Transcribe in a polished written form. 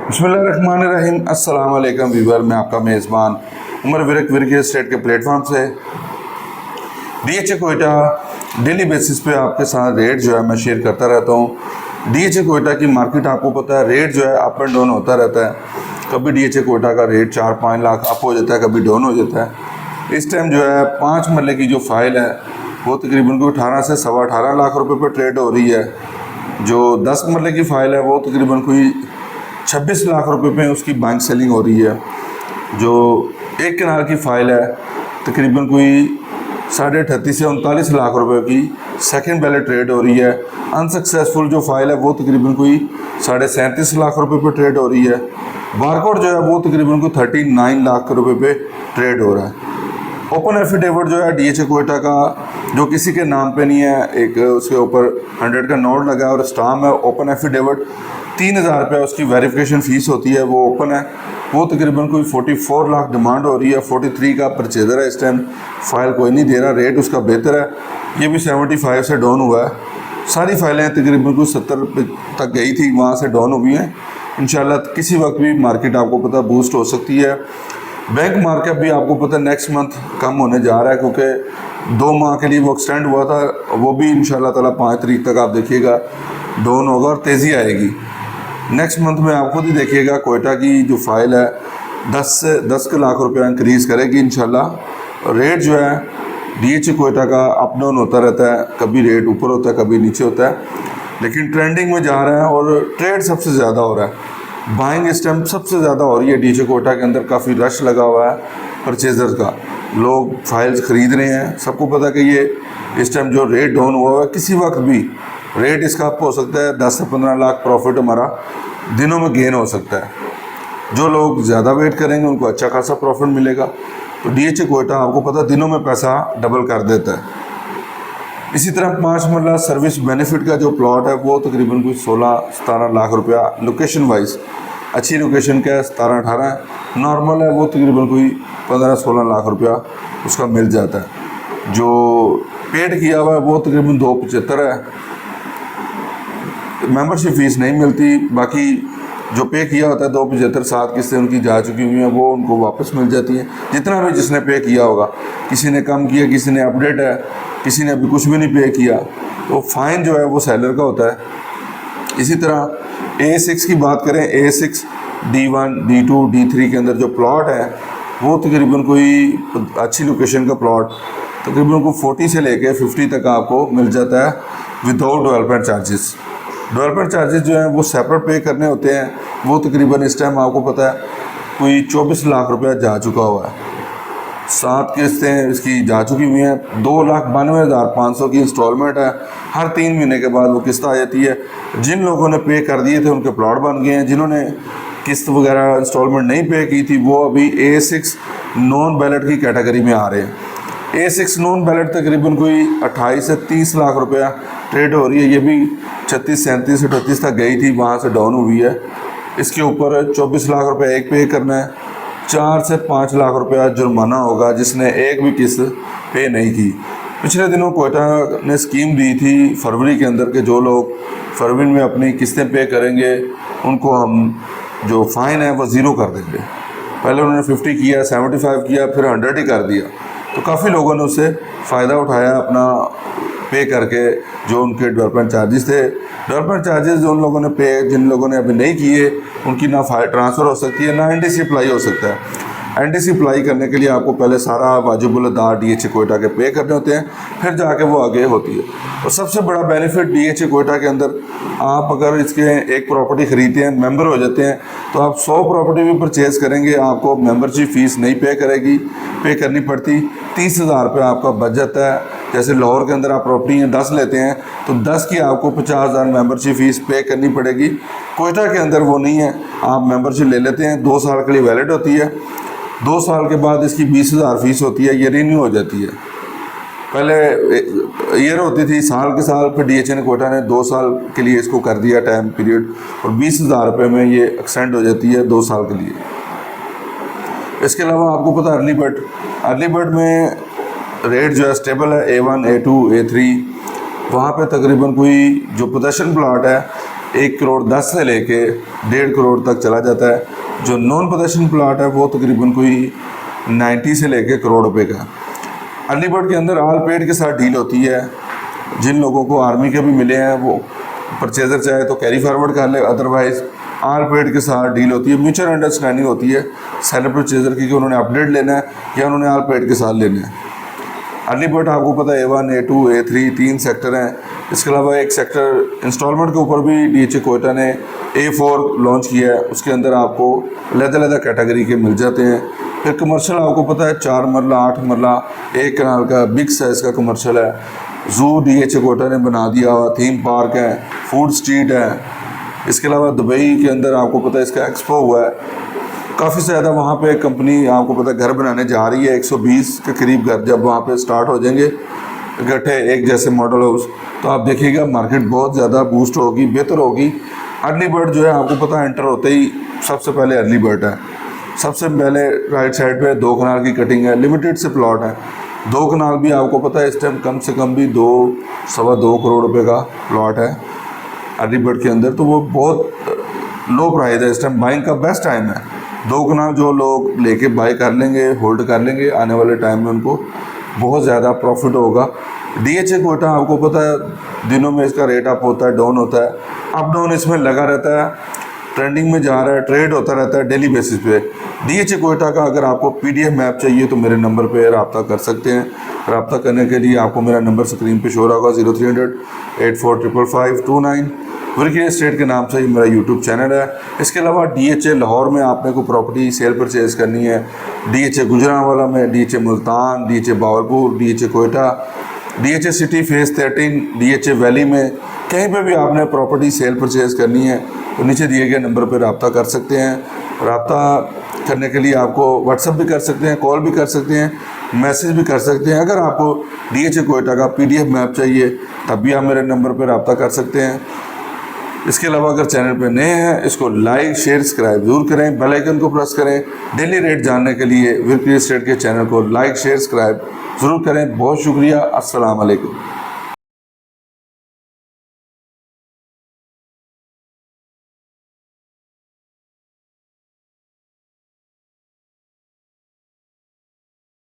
बिस्मिल्लाहिर्रहमानिर्रहीम। अस्सलाम वालेकुम व्यूअर, मैं आपका मेज़बान उमर विरक विरक स्टेट के प्लेटफॉर्म से डीएचए कोयटा डेली बेसिस पे आपके साथ रेट जो है मैं शेयर करता रहता हूँ। डीएचए कोयटा की मार्केट आपको पता है, रेट जो है अप एंड डाउन होता रहता है। कभी डीएचए कोयटा का रेट 4-5 लाख अप हो जाता है, कभी डाउन हो जाता है। इस टाइम जो है 5 मरले की जो फाइल है वो तकरीबन कोई 18 से 18.5 लाख रुपए पर ट्रेड हो रही है। जो 10 मरले की फ़ाइल है वो तकरीबन कोई 26 लाख रुपए पे उसकी बाइंग सेलिंग हो रही है। जो एक कनाल की फ़ाइल है तकरीबन कोई 38.5 से 39 लाख रुपए की सेकंड बैलेट ट्रेड हो रही है। अनसक्सेसफुल जो फाइल है वो तकरीबन कोई 37.5 लाख रुपए पे ट्रेड हो रही है। बारकोड जो है वो तकरीबन कोई 39 लाख रुपए पे ट्रेड हो रहा है। ओपन एफिडेविट जो है डीएचए कोयटा का जो किसी के नाम पे नहीं है, एक उसके ऊपर 100 का नोट लगा है और स्टाम्प है। ओपन एफिडेविट 3,000 रुपये उसकी वेरिफिकेशन फ़ीस होती है, वो ओपन है। वो तकरीबन कोई 44 लाख डिमांड हो रही है। 43 का परचेज़र है। इस टाइम फाइल कोई नहीं दे रहा, रेट उसका बेहतर है। ये भी 75 से डाउन हुआ है। सारी फाइलें तकरीबन कोई 70 तक गई थी, वहाँ से डाउन हुई हैं। इंशाल्लाह किसी वक्त भी मार्केट आपको पता बूस्ट हो सकती है। बैंक मार्केट भी आपको पता नेक्स्ट मंथ कम होने जा रहा है, क्योंकि 2 माह के लिए वो एक्सटेंड हुआ था। वो भी इंशाल्लाह ताला 5 तारीख तक आप देखिएगा डाउन होगा और तेज़ी आएगी। नेक्स्ट मंथ में आप खुद ही देखिएगा कोयटा की जो फाइल है 10 लाख रुपया इंक्रीज़ करेगी इंशाल्लाह। रेट जो है डीएचए कोयटा का अप डाउन होता रहता है, कभी रेट ऊपर होता है कभी नीचे होता है, लेकिन ट्रेंडिंग में जा रहा है और ट्रेड सबसे ज़्यादा हो रहा है। बाइंग इस टाइम सबसे ज़्यादा हो रही है। डीएचए कोयटा के अंदर काफ़ी रश लगा हुआ है परचेजर का, लोग फाइल्स ख़रीद रहे हैं। सबको पता कि ये इस टाइम जो रेट डाउन हुआ है किसी वक्त भी रेट इसका अप हो सकता है। 10 से 15 लाख प्रॉफिट हमारा दिनों में गेन हो सकता है। जो लोग ज़्यादा वेट करेंगे उनको अच्छा खासा प्रॉफिट मिलेगा। तो डीएचए कोयटा आपको पता दिनों में पैसा डबल कर देता है। इसी तरह 5 मरला सर्विस बेनिफिट का जो प्लॉट है वो तकरीबन कोई 16-17 लाख रुपया लोकेशन वाइज, अच्छी लोकेशन का 17-18 है। नॉर्मल है वो तकरीबन कोई 15-16 लाख रुपया उसका मिल जाता है। जो पेड किया हुआ है वो तकरीबन 275 है। मेंबरशिप फ़ीस नहीं मिलती। बाकी जो पे किया होता है 275 7 किस्तें उनकी जा चुकी हुई हैं, वो उनको वापस मिल जाती हैं। जितना भी जिसने पे किया होगा, किसी ने कम किया, किसी ने अपडेट है, किसी ने अभी कुछ भी नहीं पे किया, तो फ़ाइन जो है वो सेलर का होता है। इसी तरह A6 की बात करें, A6 D1 D2 D3 के अंदर जो प्लॉट है वो तकरीबन कोई अच्छी लोकेशन का प्लॉट तकरीबन को 40 से लेके 50 तक आपको मिल जाता है without development charges. Development charges जो हैं वो सेपरेट पे करने होते हैं। वो तकरीबन इस टाइम आपको पता है कोई 24 लाख रुपया जा चुका हुआ है। 7 किस्तें इसकी जा चुकी हुई हैं। 2,92,500 की इंस्टॉलमेंट है। हर 3 महीने के बाद वो किस्त आ जाती है। जिन लोगों ने पे कर दिए थे उनके प्लॉट बन गए हैं। जिन्होंने किस्त वगैरह इंस्टॉलमेंट नहीं पे की थी वो अभी A6 नॉन बैलेट की कैटेगरी में आ रहे हैं। A6 नॉन बैलेट तकरीबन कोई 28 से 30 लाख रुपया ट्रेड हो रही है। ये भी 36, 37, 38 तक गई थी, वहाँ से डाउन हुई है। इसके ऊपर 24 लाख रुपया एक पे करना है। 4 से 5 लाख रुपया जुर्माना होगा जिसने एक भी किस्त पे नहीं की। पिछले दिनों कोयटा ने स्कीम दी थी फरवरी के अंदर के जो लोग फरवरी में अपनी किस्तें पे करेंगे उनको हम जो फ़ाइन है वो ज़ीरो कर देंगे। पहले उन्होंने 50 किया, 75 किया, फिर 100 ही कर दिया। तो काफ़ी लोगों ने उससे फ़ायदा उठाया अपना पे करके। जो उनके डेवलपमेंट चार्जेस थे, डेवलपमेंट चार्जेस जो उन लोगों ने पे, जिन लोगों ने अभी नहीं किए उनकी ना फाइल ट्रांसफ़र हो सकती है ना एनटीसी अप्लाई हो सकता है। एनटीसी अप्लाई करने के लिए आपको पहले सारा वाजिबुल अदा डीएचए कोयटा के पे करने होते हैं, फिर जाके वो आगे होती है। और सबसे बड़ा बेनिफिट डीएचए कोयटा के अंदर, आप अगर इसके एक प्रॉपर्टी ख़रीदते हैं, मेंबर हो जाते हैं, तो आप 100 प्रॉपर्टी भी परचेज़ करेंगे, आपको मेंबरशिप फ़ीस नहीं पे करनी पड़ती। 30,000 रुपये आपका बच जाता है। जैसे लाहौर के अंदर आप प्रॉपर्टी 10 लेते हैं तो 10 की आपको 50,000 मेंबरशिप फ़ीस पे करनी पड़ेगी। कोयटा के अंदर वो नहीं है, आप मेंबरशिप ले लेते हैं, 2 साल के लिए वैलिड होती है। 2 साल के बाद इसकी 20,000 फ़ीस होती है, ये रिन्यू हो जाती है। पहले ईयर होती थी साल के साल, फिर डीएचए ने कोयटा ने 2 साल के लिए इसको कर दिया टाइम पीरियड, और 20,000 रुपये में ये एक्सटेंड हो जाती है 2 साल के लिए। इसके अलावा आपको पता अर्ली बर्ड में रेट जो है स्टेबल है। A1 A2 A3 वहाँ पे तकरीबन कोई जो पोजेशन प्लाट है 1 करोड़ 10 से लेके 1.5 करोड़ तक चला जाता है। जो नॉन पोजेशन प्लाट है वो तकरीबन कोई 90 से लेके करोड़ रुपए का। अर्ली बर्ड के अंदर ऑल पेड के साथ डील होती है। जिन लोगों को आर्मी के भी मिले हैं वो परचेज़र चाहे तो कैरी फॉरवर्ड कर ले, अदरवाइज़ ऑल पेड के साथ डील होती है। म्यूचुअल अंडरस्टैंडिंग होती है सेलर परचेज़र की कि उन्होंने अपडेट लेना है या उन्होंने ऑल पेड के साथ लेना है। अर्ली बर्ड आपको पता है A1, A2, A3 3 सेक्टर हैं। इसके अलावा एक सेक्टर इंस्टॉलमेंट के ऊपर भी DHA कोयटा ने A4 लॉन्च किया है। उसके अंदर आपको अलग-अलग कैटेगरी के मिल जाते हैं। फिर कमर्शियल आपको पता है 4 मरला 8 मरला 1 कनाल का बिग साइज़ का कमर्शियल है। जू DHA कोयटा ने बना दिया हुआ, थीम पार्क है, फूड स्ट्रीट है। इसके अलावा दुबई के अंदर आपको पता है इसका एक्सपो हुआ है। काफ़ी ज़्यादा वहाँ पे कंपनी आपको पता है घर बनाने जा रही है। 120 के करीब घर जब वहाँ पे स्टार्ट हो जाएंगे इकट्ठे एक जैसे मॉडल हाउस, तो आप देखिएगा मार्केट बहुत ज़्यादा बूस्ट होगी, बेहतर होगी। अर्ली बर्ड जो है आपको पता है एंटर होते ही सबसे पहले अर्ली बर्ड है। सबसे पहले राइट साइड पे 2 कनाल की कटिंग है, लिमिटेड से प्लॉट है। 2 कनाल भी आपको पता है इस टाइम कम से कम भी 2-2.25 करोड़ रुपए का प्लॉट है अर्ली बर्ड के अंदर। तो वो बहुत लो प्राइस है, इस टाइम बाइंग का बेस्ट टाइम है। 2 कनाल जो लोग लेके बाई कर लेंगे, होल्ड कर लेंगे, आने वाले टाइम में उनको बहुत ज़्यादा प्रॉफिट होगा। DHA कोयटा आपको पता है दिनों में इसका रेट अप होता है, डाउन होता है, अप डाउन इसमें लगा रहता है, ट्रेंडिंग में जा रहा है, ट्रेड होता रहता है डेली बेसिस पे। DHA कोयटा का अगर आपको PDF मैप चाहिए तो मेरे नंबर पे रब्ता कर सकते हैं। रब्ता करने के लिए आपको मेरा नंबर स्क्रीन पे शो होगा 0300 845559। वर्की एस्टेट के नाम से ही मेरा यूट्यूब चैनल है। इसके अलावा DHA लाहौर में आपने को प्रॉपर्टी सेल परचेज़ करनी है, DHA गुजरांवाला में, DHA Multan, DHA Bahawalpur, DHA Quetta, DHA city phase 13, DHA valley में कहीं पे भी आपने प्रॉपर्टी सेल परचेज़ करनी है तो नीचे दिए गए नंबर पर रब्ता कर सकते हैं। रब्ता करने के लिए आपको व्हाट्सअप भी कर सकते हैं, कॉल भी कर सकते हैं, मैसेज भी कर सकते हैं। अगर आपको DHA कोयटा का PDF मैप चाहिए तब भी आप मेरे नंबर पर रब्ता कर सकते हैं। इसके अलावा अगर चैनल पे नए हैं इसको लाइक शेयर सब्सक्राइब ज़रूर करें, बेल आइकन को प्रेस करें। डेली रेट जानने के लिए वर्की एस्टेट के चैनल को लाइक शेयर सब्सक्राइब ज़रूर करें। बहुत शुक्रिया। अस्सलाम वालेकुम।